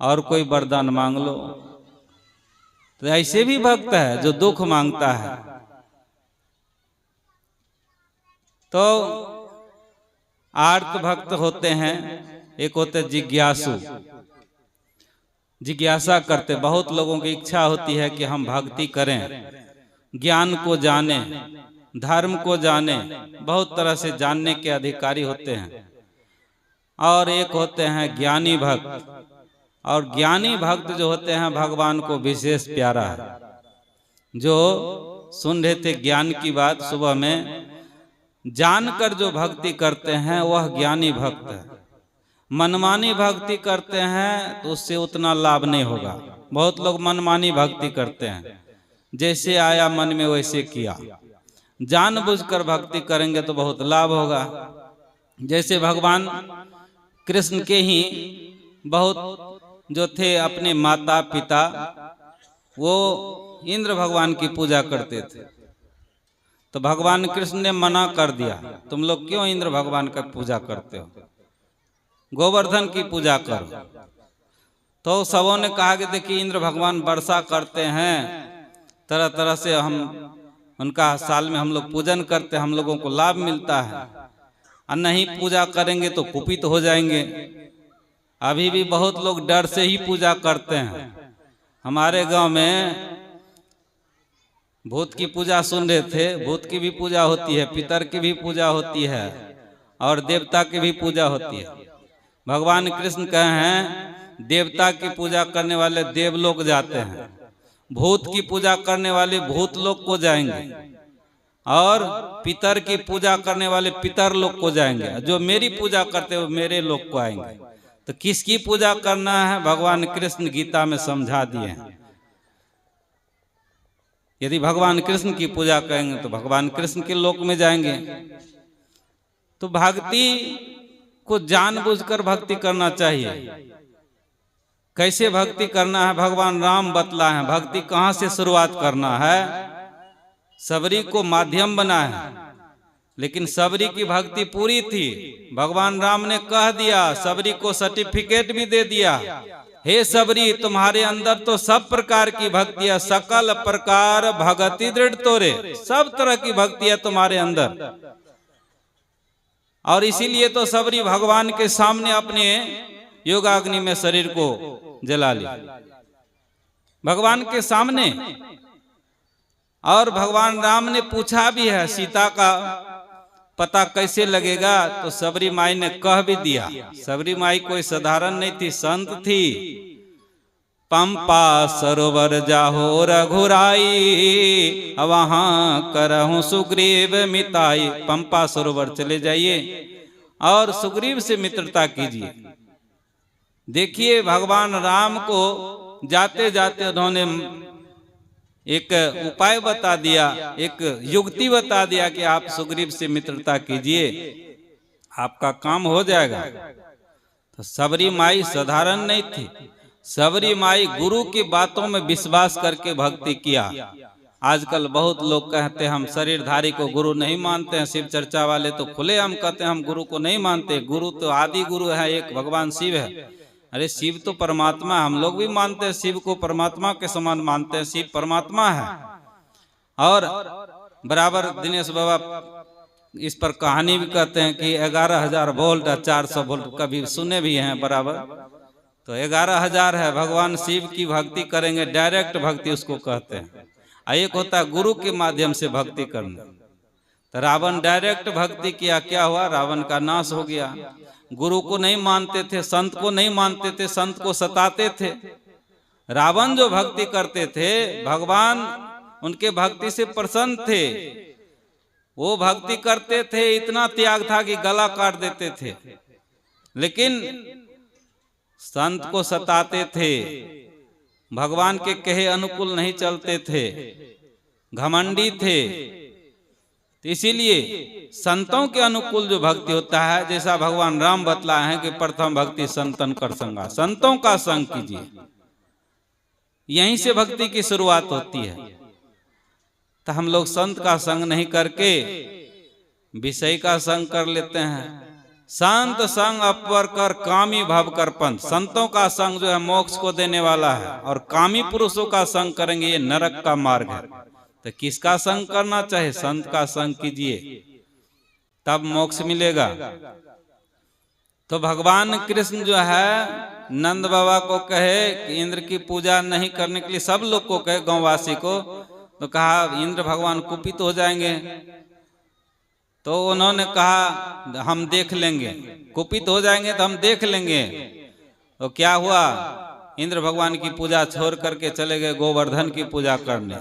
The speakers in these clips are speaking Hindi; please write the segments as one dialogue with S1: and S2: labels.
S1: और कोई वरदान मांग लो। तो ऐसे भी भक्त है जो दुख मांगता है। तो आर्त भक्त होते हैं, एक होते जिज्ञासु, जिज्ञासा करते। बहुत लोगों की इच्छा होती है कि हम भक्ति करें, ज्ञान को जाने, धर्म को जाने, बहुत तरह से जानने के अधिकारी होते हैं। और एक होते हैं ज्ञानी भक्त। और ज्ञानी भक्त जो होते हैं भगवान को विशेष प्यारा है। जो सुन रहे थे ज्ञान की बात सुबह में, जानकर जो भक्ति करते हैं वह ज्ञानी भक्त है। मनमानी भक्ति करते हैं तो उससे उतना लाभ नहीं होगा। बहुत लोग मनमानी भक्ति करते हैं, जैसे आया मन में वैसे किया। जानबूझकर भक्ति करेंगे तो बहुत लाभ होगा। जैसे भगवान कृष्ण के ही बहुत जो थे अपने माता पिता, वो इंद्र भगवान की पूजा करते थे। तो भगवान कृष्ण ने मना कर दिया, तुम लोग क्यों इंद्र भगवान का पूजा करते हो, गोवर्धन की पूजा करो। तो सबों ने कहा कि देखिए इंद्र भगवान वर्षा करते हैं, तरह तरह से हम उनका साल में हम लोग पूजन करते हैं, हम लोगों को लाभ मिलता है। और नहीं पूजा करेंगे तो कुपित हो जाएंगे। अभी भी बहुत लोग डर से ही पूजा करते हैं। हमारे गांव में भूत की पूजा सुन रहे थे, भूत की भी पूजा होती है, पितर की भी पूजा होती है और देवता की भी पूजा होती है। भगवान कृष्ण कहे हैं देवता की पूजा करने वाले देवलोक जाते हैं, भूत की पूजा करने वाले भूत लोक को जाएंगे और पितर की पूजा करने वाले पितर लोक को जाएंगे। जो मेरी पूजा करते वो मेरे लोक को आएंगे। तो किसकी पूजा करना है भगवान कृष्ण गीता में समझा दिए हैं। यदि भगवान कृष्ण की पूजा करेंगे तो भगवान कृष्ण के लोक में जाएंगे। तो भक्ति को जानबूझकर भक्ति करना चाहिए। कैसे भक्ति करना है भगवान राम बतला है। भक्ति कहाँ से शुरुआत करना है। सबरी को माध्यम बना है, लेकिन सबरी की भक्ति पूरी थी। भगवान राम ने कह दिया, सबरी को सर्टिफिकेट भी दे दिया, हे सबरी तुम्हारे अंदर तो सब प्रकार की भक्ति है, सकल प्रकार भक्ति दृढ़ तोरे, सब तरह की भक्ति है तुम्हारे अंदर। और इसीलिए तो सबरी भगवान के सामने अपने योगाग्नि में शरीर को जला ली, भगवान के सामने। और भगवान राम ने पूछा भी है सीता का पता कैसे लगेगा, तो सबरी माई ने कह भी दिया। सबरी माई कोई साधारण नहीं थी, संत थी। पंपा सरोवर जाहो रघुराई, वहां करहूं सुग्रीव मिताई। पंपा सरोवर चले जाइए और सुग्रीव से मित्रता कीजिए। देखिए भगवान राम को जाते जाते उन्होंने एक उपाय बता दिया, एक युक्ति बता दिया कि आप सुग्रीव से मित्रता कीजिए, आपका काम हो जाएगा। तो सबरी माई साधारण नहीं थी। सबरी माई गुरु की बातों में विश्वास करके भक्ति किया। आजकल बहुत लोग कहते हैं हम शरीरधारी को गुरु नहीं मानते हैं। शिव चर्चा वाले तो खुले हम कहते हैं हम गुरु को नहीं मानते। गुरु तो आदि गुरु है, एक भगवान शिव है। अरे शिव तो परमात्मा, हम लोग भी मानते हैं शिव को, परमात्मा के समान मानते हैं। शिव परमात्मा है। और बराबर दिनेश बाबा इस पर कहानी भी कहते हैं कि 11,000 वोल्ट 400 वोल्ट कभी सुने भी हैं बराबर। तो 11,000 है। भगवान शिव की भक्ति करेंगे, डायरेक्ट भक्ति उसको कहते हैं। एक होता है गुरु के माध्यम से भक्ति करना। तो रावण डायरेक्ट भक्ति किया, क्या हुआ, रावण का नाश हो गया। गुरु को नहीं मानते थे, संत को नहीं मानते थे, संत को सताते थे। रावण जो भक्ति करते थे भगवान उनके भक्ति से प्रसन्न थे। वो भक्ति करते थे, इतना त्याग था कि गला काट देते थे, लेकिन संत को सताते थे, भगवान के कहे अनुकूल नहीं चलते थे, घमंडी थे। तो इसीलिए संतों के अनुकूल जो भक्ति होता है, जैसा भगवान राम बतलाए हैं कि प्रथम भक्ति संतन कर संगा, संतों का संग कीजिए। यहीं से भक्ति की शुरुआत होती है। तो हम लोग संत का संग नहीं करके विषय का संग कर लेते हैं। संत संग अपर कर कामी भव कर पंथ। संतों का संग जो है मोक्ष को देने वाला है, और कामी पुरुषों का संग करेंगे ये नरक का मार्ग है। तो किसका संग करना चाहिए? संत का संग कीजिए, तब मोक्ष मिलेगा। तो भगवान कृष्ण जो है नंद बाबा को कहे कि इंद्र की पूजा नहीं करने के लिए, सब लोग को कहे, गांववासी को, तो कहा इंद्र भगवान कुपित हो जाएंगे। तो उन्होंने कहा हम देख लेंगे, कुपित हो जाएंगे तो हम देख लेंगे। तो क्या हुआ, इंद्र भगवान की पूजा छोड़ करके चले गए गोवर्धन की पूजा करने।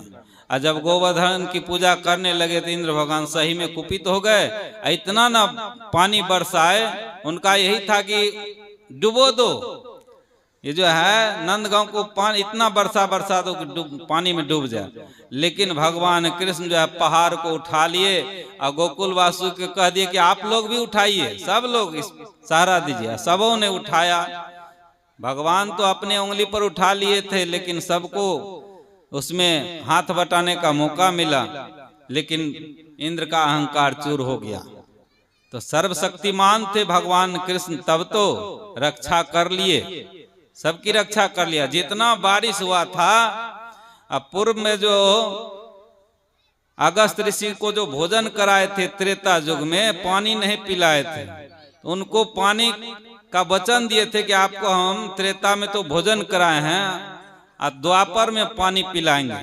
S1: और जब गोवर्धन की पूजा करने लगे तो इंद्र भगवान सही में कुपित हो गए। इतना ना पानी बरसाए, उनका यही था कि डुबो दो, ये जो है नंदगांव को पानी इतना बरसा दो कि पानी में डूब जाए। लेकिन भगवान कृष्ण जो है पहाड़ को उठा लिए और गोकुल वासु के कह दिए कि आप लोग भी उठाइए, सब लोग सहारा दीजिए। सबों ने उठाया। भगवान तो अपने उंगली पर उठा लिए थे, लेकिन सबको उसमें हाथ बटाने का मौका मिला, लेकिन इंद्र का अहंकार चूर हो गया। तो सर्वशक्तिमान थे भगवान कृष्ण, तब तो रक्षा कर लिए, सबकी रक्षा कर लिया। जितना बारिश हुआ था, अब पूर्व में जो अगस्त ऋषि को जो भोजन कराए थे त्रेता युग में, पानी नहीं पिलाए थे, तो उनको पानी का वचन दिए थे कि आपको हम त्रेता में तो भोजन कराए हैं और द्वापर में पानी पिलाएंगे।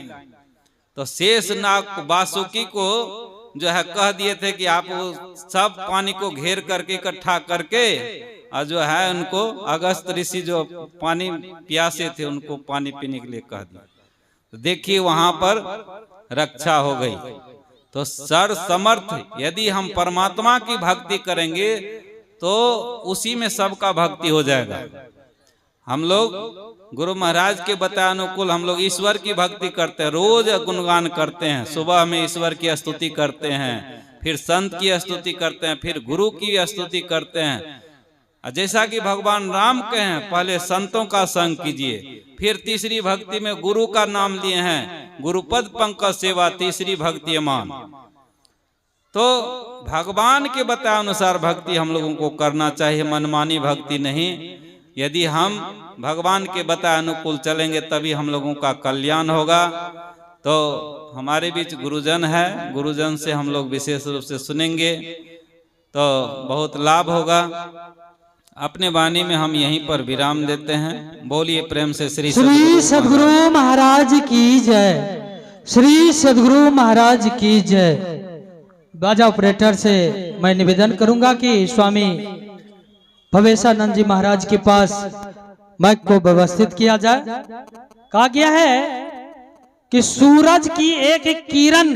S1: तो शेष नाग वासुकी को जो है कह दिए थे कि आप सब पानी को घेर करके इकट्ठा करके और जो है उनको अगस्त ऋषि जो पानी प्यासे थे उनको पानी पीने के लिए कह दिया। तो देखिए वहां पर रक्षा हो गई। तो सर्व समर्थ यदि हम परमात्मा की भक्ति करेंगे तो उसी में सबका भक्ति हो जाएगा। हम लोग गुरु महाराज के बताए अनुकूल हम लोग ईश्वर की भक्ति करते हैं, रोज गुणगान करते हैं। सुबह में ईश्वर की स्तुति करते हैं, फिर संत की स्तुति करते हैं, फिर गुरु की स्तुति करते हैं। जैसा कि भगवान राम कहे हैं, पहले संतों का संग कीजिए, फिर तीसरी भक्ति में गुरु का नाम लिए हैं, गुरुपद पंकज सेवा तीसरी भक्ति मान। तो भगवान के बताए अनुसार भक्ति हम लोगों को करना चाहिए, मनमानी भक्ति नहीं। यदि हम भगवान के बताए अनुकूल चलेंगे तभी हम लोगों का कल्याण होगा। तो हमारे बीच गुरुजन है, गुरुजन से हम लोग विशेष रूप से सुनेंगे तो बहुत लाभ होगा। अपने वाणी में हम यहीं पर विराम देते हैं। बोलिए प्रेम से श्री
S2: सद्गुरु महाराज की जय, श्री सद्गुरु महाराज की जय। बाजा ऑपरेटर से मैं निवेदन करूंगा कि स्वामी भवेशानंद जी महाराज के पास माइक को व्यवस्थित किया जाए। कहा गया है कि सूरज की एक किरण